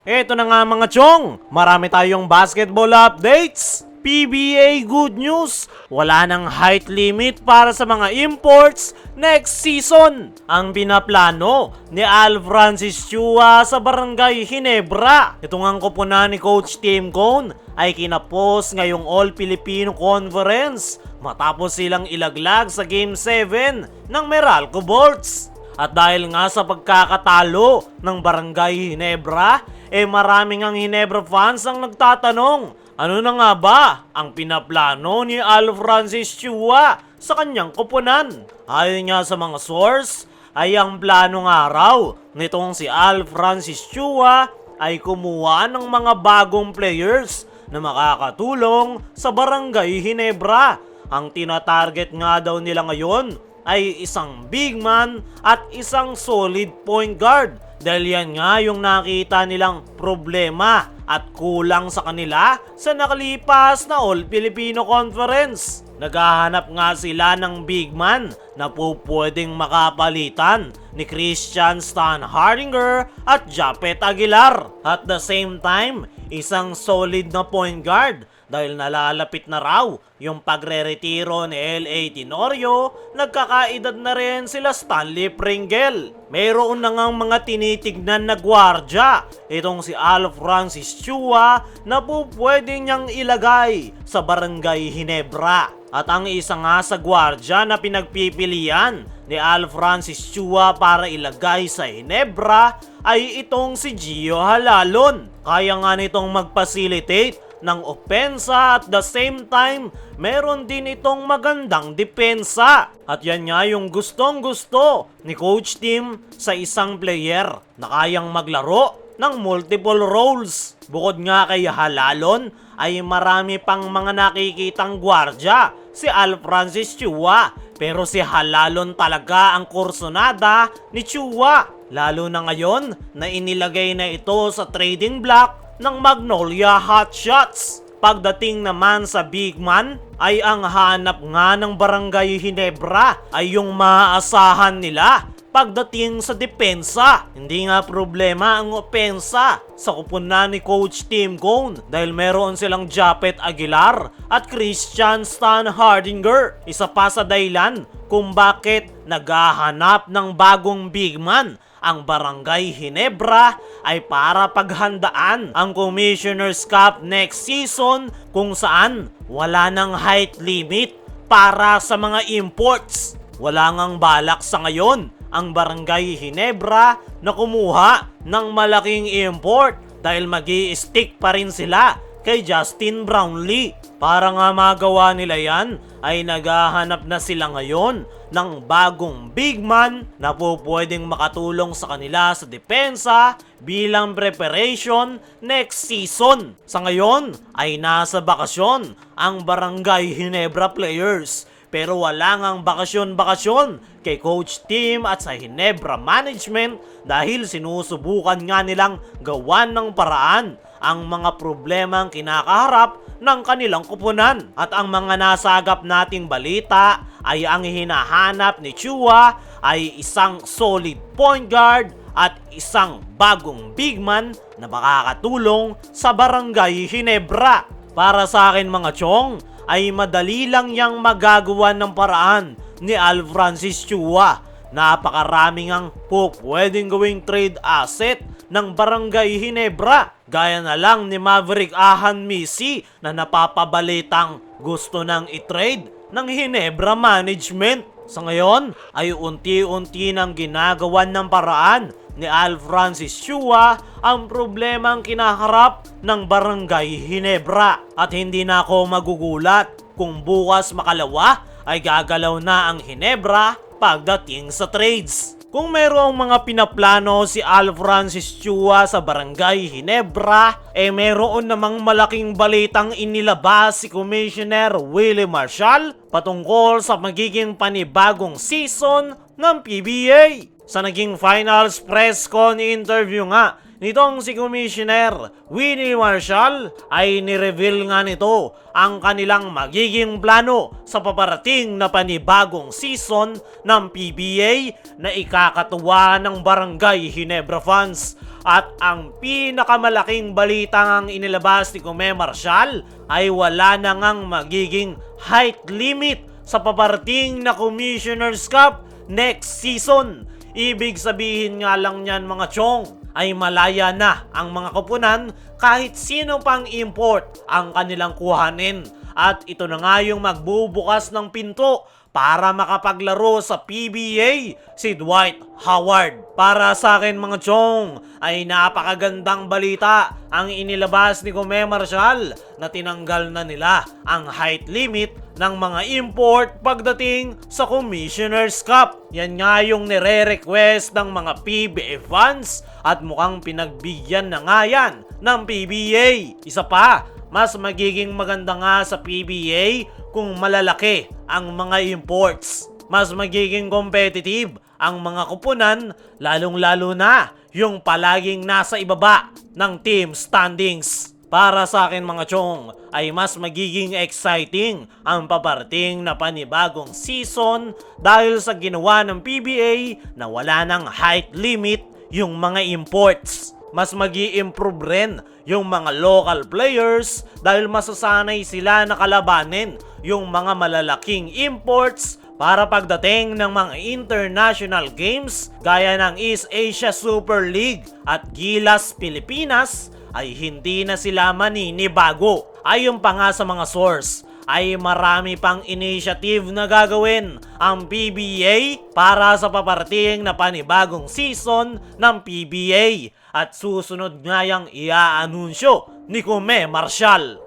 Eto na nga mga chong, marami tayong basketball updates. PBA good news, wala nang height limit para sa mga imports next season. Ang pinaplano ni Al Francis Chua sa Barangay Ginebra. Ito ngang koponan ni Coach Tim Cone ay kinapos ngayong All-Filipino Conference matapos silang ilaglag sa Game 7 ng Meralco Bolts. At dahil nga sa pagkakatalo ng Barangay Ginebra, maraming ang Ginebra fans ang nagtatanong, ano na nga ba ang pinaplano ni Al Francis Chua sa kanyang koponan? Ayon nga sa mga source, ay ang plano nga raw nitong si Al Francis Chua ay kumuha ng mga bagong players na makakatulong sa Barangay Ginebra. Ang tinatarget nga daw nila ngayon ay isang big man at isang solid point guard. Dahil yan nga yung nakita nilang problema at kulang sa kanila sa nakalipas na All-Filipino Conference. Naghahanap nga sila ng big man na pwedeng makapalitan ni Christian Stan Hardinger at Japet Aguilar. At the same time, isang solid na point guard dahil nalalapit na raw yung pagre-retiro ni L.A. Tenorio, nagkakaedad na rin sila Stanley Pringle. Mayroon na ngang mga tinitignan na gwardya itong si Al Francis Chua na pwede niyang ilagay sa Barangay Ginebra. At ang isa nga sa gwardya na pinagpipilian ni Al Francis Chua para ilagay sa Ginebra ay itong si Gio Halalon. Kaya nga nitong mag-facilitate ng opensa at the same time, meron din itong magandang depensa. At yan nga yung gustong gusto ni Coach Tim sa isang player na kayang maglaro ng multiple roles. Bukod nga kay Halalon, ay marami pang mga nakikitang gwardya si Al Francis Chua. Pero si Halalon talaga ang kursonada ni Chua. Lalo na ngayon na inilagay na ito sa trading block ng Magnolia Hotshots. Pagdating naman sa big man, ay ang hanap nga ng Barangay Ginebra ay yung maaasahan nila pagdating sa depensa. Hindi nga problema ang opensa sa kupunan ni Coach Tim Cone dahil meron silang Japet Aguilar at Christian Stan Hardinger. Isa pa sa dahilan kung bakit naghahanap ng bagong big man ang Barangay Ginebra ay para paghandaan ang Commissioner's Cup next season kung saan wala nang height limit para sa mga imports. Wala ngang balak sa ngayon ang Barangay Ginebra na kumuha ng malaking import dahil magi-stick pa rin sila kay Justin Brownlee. Para nga magawa nila yan ay naghahanap na sila ngayon ng bagong big man na pwedeng makatulong sa kanila sa depensa bilang preparation next season. Sa ngayon ay nasa bakasyon ang Barangay Ginebra players. Pero wala ngang bakasyon-bakasyon kay Coach Tim at sa Ginebra management dahil sinusubukan nga nilang gawan ng paraan ang mga problemang kinakaharap ng kanilang kupunan. At ang mga nasagap nating balita ay ang hinahanap ni Chua ay isang solid point guard at isang bagong big man na makakatulong sa Barangay Ginebra. Para sa akin mga chong, ay madali lang yang magagawa ng paraan ni Al Francis Chua. Napakaraming ang pwedeng gawing trade asset ng Barangay Ginebra. Gaya na lang ni Maverick Ahan Misi na napapabalitang gusto nang i-trade ng Ginebra management. Sa ngayon ay unti-unti nang ginagawan ng paraan ni Al Francis Chua ang problemang kinaharap ng Barangay Ginebra. At hindi na ako magugulat kung bukas makalawa ay gagalaw na ang Ginebra pagdating sa trades. Kung mayroong mga pinaplano si Al Francis Chua sa Barangay Ginebra, mayroon namang malaking balitang inilabas si Commissioner Willie Marshall patungkol sa magiging panibagong season ng PBA. Sa naging finals press con interview nga nitong si Commissioner Willie Marshall ay nireveal nga nito ang kanilang magiging plano sa paparating na panibagong season ng PBA na ikakatuwa ng Barangay Ginebra fans. At ang pinakamalaking balita ngang inilabas ni Kume Marshall ay wala na ngang magiging height limit sa paparating na Commissioner's Cup next season. Ibig sabihin nga lang niyan mga chong, ay malaya na ang mga koponan kahit sino pang import ang kanilang kuhanin. At ito na nga yung magbubukas ng pinto para makapaglaro sa PBA si Dwight Howard. Para sa akin mga chong, ay napakagandang balita ang inilabas ni Kume Marshall na tinanggal na nila ang height limit ng mga import pagdating sa Commissioner's Cup. Yan nga yung nire-request ng mga PBA fans at mukhang pinagbigyan na nga yan ng PBA. Isa pa, mas magiging maganda nga sa PBA kung malalaki ang mga imports. Mas magiging competitive ang mga kupunan, lalong-lalo na yung palaging nasa ibaba ng team standings. Para sa akin mga chong, ay mas magiging exciting ang paparating na panibagong season dahil sa ginawa ng PBA na wala ng height limit yung mga imports. Mas magi-improve rin yung mga local players dahil masasanay sila na kalabanin yung mga malalaking imports para pagdating ng mga international games gaya ng East Asia Super League at Gilas Pilipinas ay hindi na sila maninibago. Ayon pa nga sa mga source, ay marami pang initiative na gagawin ang PBA para sa paparating na panibagong season ng PBA at susunod nga yang i-aanunsyo ni Kume Marshall.